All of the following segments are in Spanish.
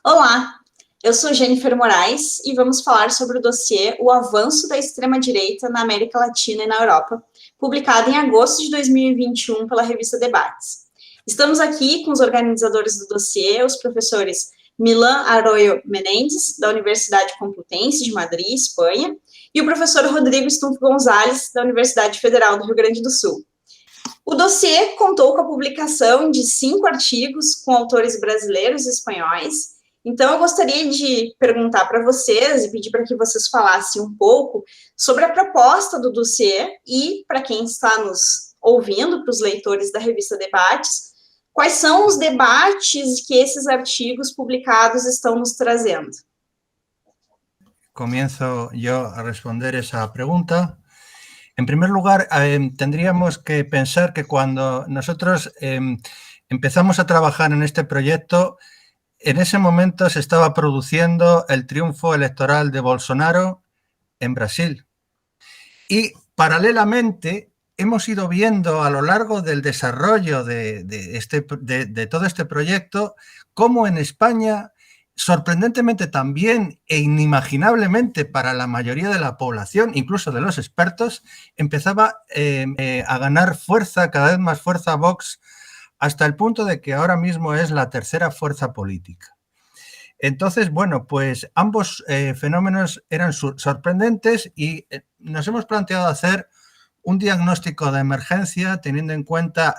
Olá, eu sou Jennifer Moraes e vamos falar sobre o dossiê O Avanço da Extrema-Direita na América Latina e na Europa, publicado em agosto de 2021 pela revista Debates. Estamos aqui com os organizadores do dossiê, os professores Milan Arroyo Menendez, da Universidade Complutense de Madrid, Espanha, e o professor Rodrigo Stumpf Gonzalez, da Universidade Federal do Rio Grande do Sul. O dossiê contou com a publicação de 5 artigos com autores brasileiros e espanhóis. Então, eu gostaria de perguntar para vocês e pedir para que vocês falassem um pouco sobre a proposta do dossiê e, para quem está nos ouvindo, para os leitores da revista Debates, quais são os debates que esses artigos publicados estão nos trazendo. Comienzo yo a responder esa pregunta. En primer lugar, tendríamos que pensar que cuando nosotros empezamos a trabajar en este proyecto, en ese momento se estaba produciendo el triunfo electoral de Bolsonaro en Brasil. Y paralelamente hemos ido viendo a lo largo del desarrollo de todo este proyecto cómo en España, sorprendentemente también e inimaginablemente para la mayoría de la población, incluso de los expertos, empezaba a ganar fuerza, cada vez más fuerza Vox, hasta el punto de que ahora mismo es la tercera fuerza política. Entonces, bueno, pues ambos fenómenos eran sorprendentes y nos hemos planteado hacer un diagnóstico de emergencia teniendo en cuenta,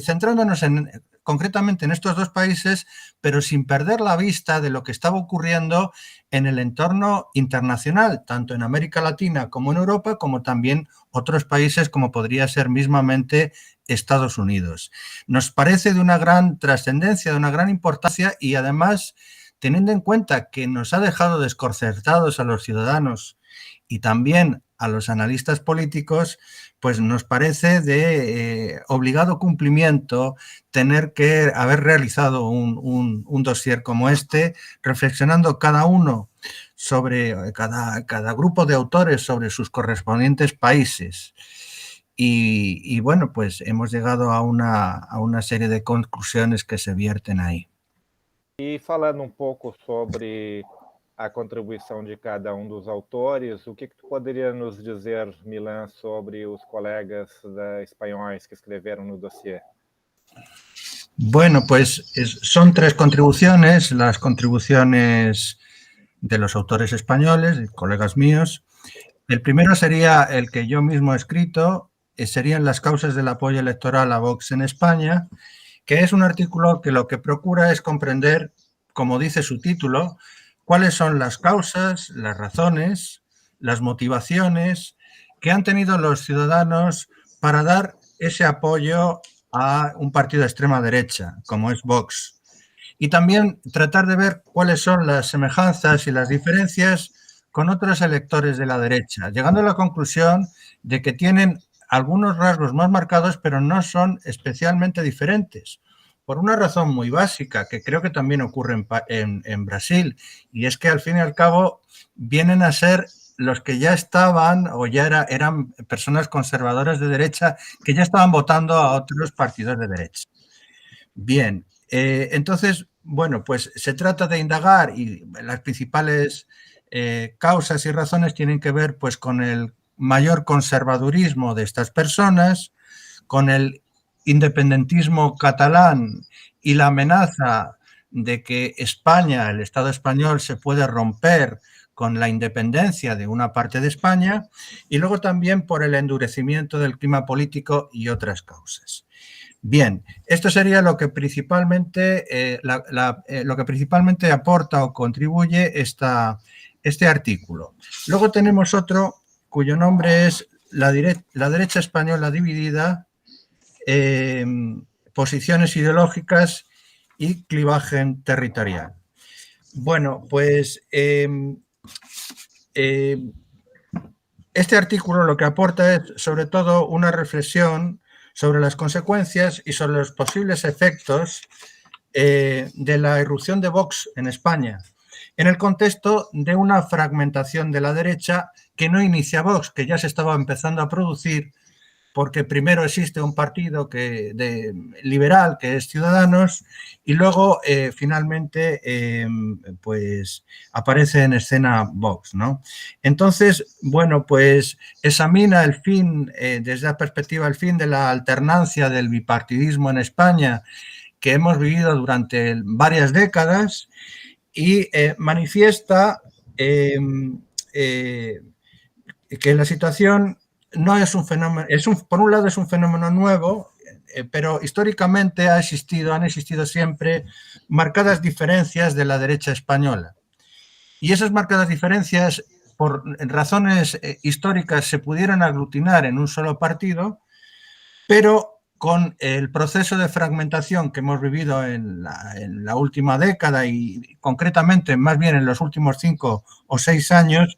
centrándonos concretamente en estos dos países, pero sin perder la vista de lo que estaba ocurriendo en el entorno internacional, tanto en América Latina como en Europa, como también otros países como podría ser mismamente Estados Unidos. Nos parece de una gran trascendencia, de una gran importancia y además, teniendo en cuenta que nos ha dejado desconcertados a los ciudadanos y también a los analistas políticos, pues nos parece de obligado cumplimiento tener que haber realizado un dossier como este, reflexionando cada uno sobre cada grupo de autores sobre sus correspondientes países. Y bueno, pues hemos llegado a una serie de conclusiones que se vierten ahí. E falando um pouco sobre a contribuição de cada dos autores, o que tu poderia nos dizer, Milan, sobre os colegas espanhóis que escreveram no dossiê? Bueno, pues son 3 contribuciones, las contribuciones de los autores españoles, colegas míos. El primero sería el que yo mismo he escrito, serían las causas del apoyo electoral a Vox en España, que es un artículo que lo que procura es comprender, como dice su título, cuáles son las causas, las razones, las motivaciones que han tenido los ciudadanos para dar ese apoyo a un partido de extrema derecha, como es Vox. Y también tratar de ver cuáles son las semejanzas y las diferencias con otros electores de la derecha, llegando a la conclusión de que tienen algunos rasgos más marcados, pero no son especialmente diferentes. Por una razón muy básica, que creo que también ocurre en Brasil, y es que al fin y al cabo vienen a ser los que ya estaban o ya eran personas conservadoras de derecha que ya estaban votando a otros partidos de derecha. Bien, entonces, bueno, pues se trata de indagar y las principales causas y razones tienen que ver pues con el mayor conservadurismo de estas personas, con el independentismo catalán y la amenaza de que España, el Estado español, se puede romper con la independencia de una parte de España, y luego también por el endurecimiento del clima político y otras causas. Bien, esto sería lo que principalmente, aporta o contribuye este artículo. Luego tenemos otro cuyo nombre es La derecha española dividida, posiciones ideológicas y clivaje territorial. Bueno, pues este artículo lo que aporta es sobre todo una reflexión sobre las consecuencias y sobre los posibles efectos de la irrupción de Vox en España, en el contexto de una fragmentación de la derecha que no inicia Vox, que ya se estaba empezando a producir porque primero existe un partido liberal, que es Ciudadanos, y luego finalmente pues aparece en escena Vox, ¿no? Entonces, bueno, pues examina el fin, desde la perspectiva, el fin de la alternancia del bipartidismo en España que hemos vivido durante varias décadas y manifiesta que la situación no es un fenómeno, por un lado es un fenómeno nuevo, pero históricamente han existido siempre marcadas diferencias de la derecha española. Y esas marcadas diferencias, por razones históricas, se pudieron aglutinar en un solo partido, pero con el proceso de fragmentación que hemos vivido en la última década y concretamente más bien en los últimos 5 o 6 años,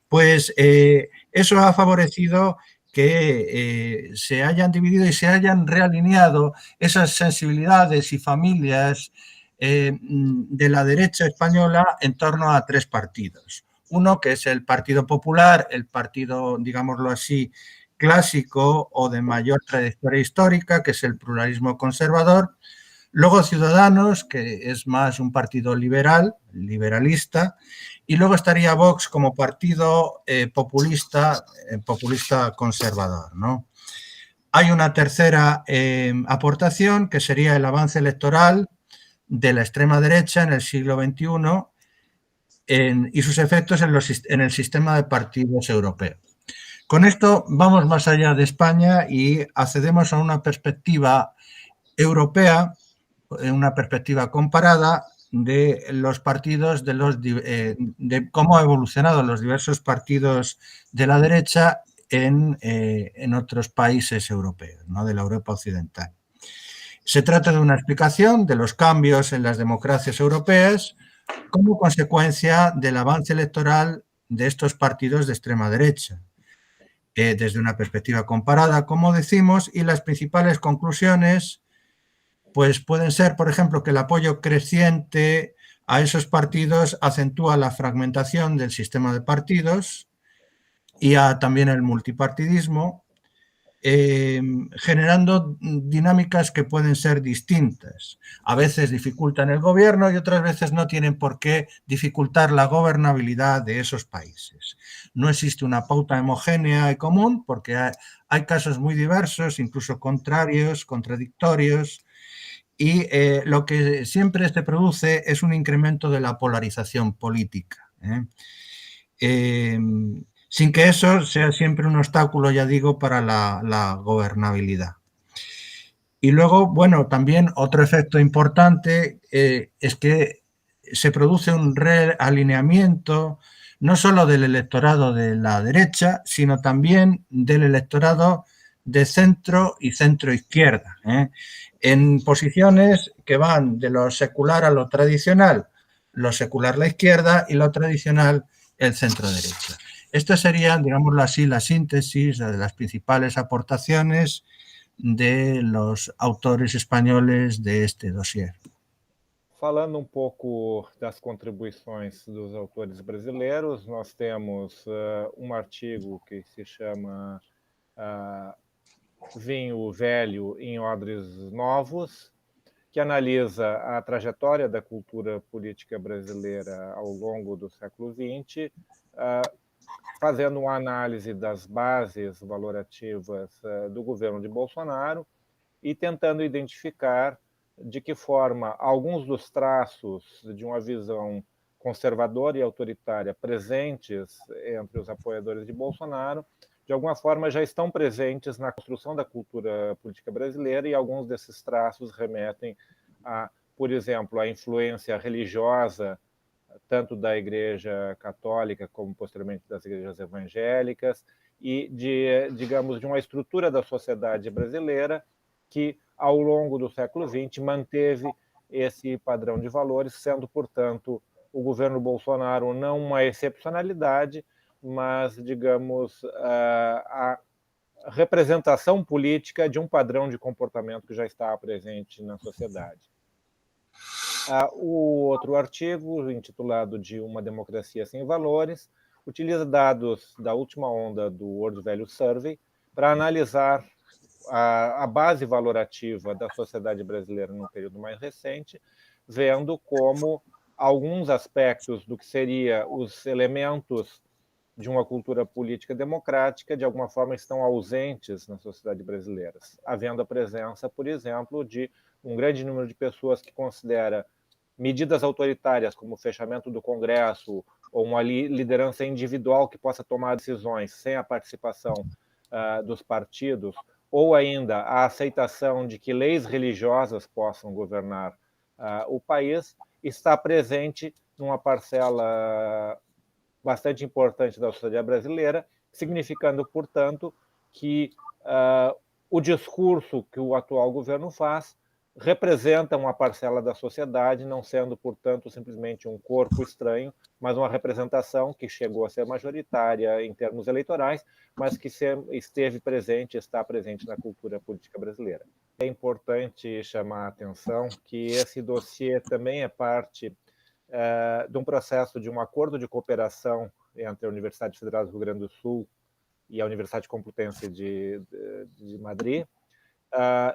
pues eso ha favorecido que se hayan dividido y se hayan realineado esas sensibilidades y familias de la derecha española en torno a 3 partidos. Uno que es el Partido Popular, el partido, digámoslo así, clásico o de mayor trayectoria histórica, que es el pluralismo conservador. Luego Ciudadanos, que es más un partido liberalista, y luego estaría Vox como partido populista conservador, ¿no? Hay una tercera aportación, que sería el avance electoral de la extrema derecha en el siglo XXI y sus efectos en el sistema de partidos europeos. Con esto vamos más allá de España y accedemos a una perspectiva europea, una perspectiva comparada de los partidos, de cómo han evolucionado los diversos partidos de la derecha en otros países europeos, ¿no? De la Europa occidental. Se trata de una explicación de los cambios en las democracias europeas como consecuencia del avance electoral de estos partidos de extrema derecha. Desde una perspectiva comparada, como decimos, y las principales conclusiones pues pueden ser, por ejemplo, que el apoyo creciente a esos partidos acentúa la fragmentación del sistema de partidos y también el multipartidismo, generando dinámicas que pueden ser distintas. A veces dificultan el gobierno y otras veces no tienen por qué dificultar la gobernabilidad de esos países. No existe una pauta homogénea y común porque hay casos muy diversos, incluso contrarios, contradictorios, y lo que siempre se produce es un incremento de la polarización política. Sin que eso sea siempre un obstáculo, ya digo, para la gobernabilidad. Y luego, bueno, también otro efecto importante es que se produce un realineamiento no solo del electorado de la derecha, sino también del electorado de centro y centro-izquierda, en posiciones que van de lo secular a lo tradicional, lo secular la izquierda y lo tradicional el centro-derecha. Esta sería, digámoslo así, la síntesis de las principales aportaciones de los autores españoles de este dossier. Falando pouco das contribuições dos autores brasileiros, nós temos artigo que se chama Vinho Velho em Odres Novos, que analisa a trajetória da cultura política brasileira ao longo do século XX, fazendo uma análise das bases valorativas do governo de Bolsonaro e tentando identificar de que forma alguns dos traços de uma visão conservadora e autoritária presentes entre os apoiadores de Bolsonaro, de alguma forma já estão presentes na construção da cultura política brasileira, e alguns desses traços remetem a, por exemplo, a influência religiosa tanto da Igreja Católica como posteriormente das igrejas evangélicas, e digamos, de uma estrutura da sociedade brasileira que, ao longo do século XX, manteve esse padrão de valores, sendo, portanto, o governo Bolsonaro não uma excepcionalidade, mas, digamos, a representação política de um padrão de comportamento que já está presente na sociedade. O outro artigo, intitulado de Uma Democracia Sem Valores, utiliza dados da última onda do World Value Survey para analisar a base valorativa da sociedade brasileira num período mais recente, vendo como alguns aspectos do que seria os elementos de uma cultura política democrática, de alguma forma, estão ausentes na sociedade brasileira, havendo a presença, por exemplo, de um grande número de pessoas que considera medidas autoritárias, como o fechamento do Congresso, ou uma liderança individual que possa tomar decisões sem a participação dos partidos, ou ainda a aceitação de que leis religiosas possam governar o país, está presente numa parcela bastante importante da sociedade brasileira, significando, portanto, que o discurso que o atual governo faz representa uma parcela da sociedade, não sendo, portanto, simplesmente um corpo estranho, mas uma representação que chegou a ser majoritária em termos eleitorais, mas que esteve presente, está presente na cultura política brasileira. É importante chamar a atenção que esse dossiê também é parte de um processo de um acordo de cooperação entre a Universidade Federal do Rio Grande do Sul e a Universidade Complutense de Madrid,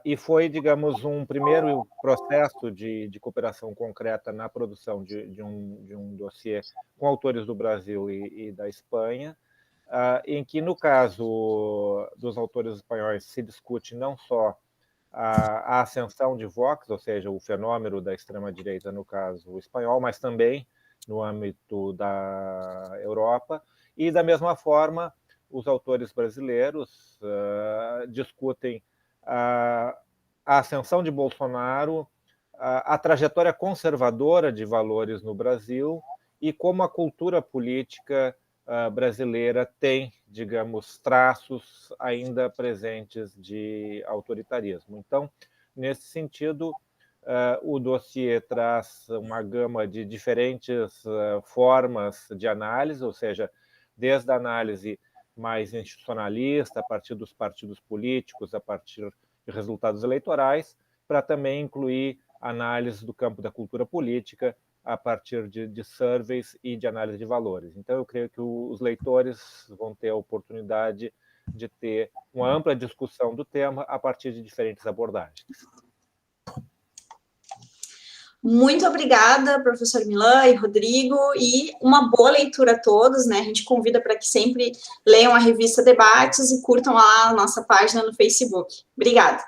e foi, digamos, um primeiro processo de cooperação concreta na produção de um dossiê com autores do Brasil e da Espanha, em que, no caso dos autores espanhóis, se discute não só a ascensão de Vox, ou seja, o fenômeno da extrema-direita, no caso espanhol, mas também no âmbito da Europa, e, da mesma forma, os autores brasileiros discutem a ascensão de Bolsonaro, a trajetória conservadora de valores no Brasil e como a cultura política brasileira tem, digamos, traços ainda presentes de autoritarismo. Então, nesse sentido, o dossiê traz uma gama de diferentes formas de análise, ou seja, desde a análise mais institucionalista, a partir dos partidos políticos, a partir de resultados eleitorais, para também incluir análise do campo da cultura política, a partir de surveys e de análise de valores. Então, eu creio que os leitores vão ter a oportunidade de ter uma ampla discussão do tema a partir de diferentes abordagens. Muito obrigada, professor Milan e Rodrigo, e uma boa leitura a todos, né? A gente convida para que sempre leiam a revista Debates e curtam lá a nossa página no Facebook. Obrigada.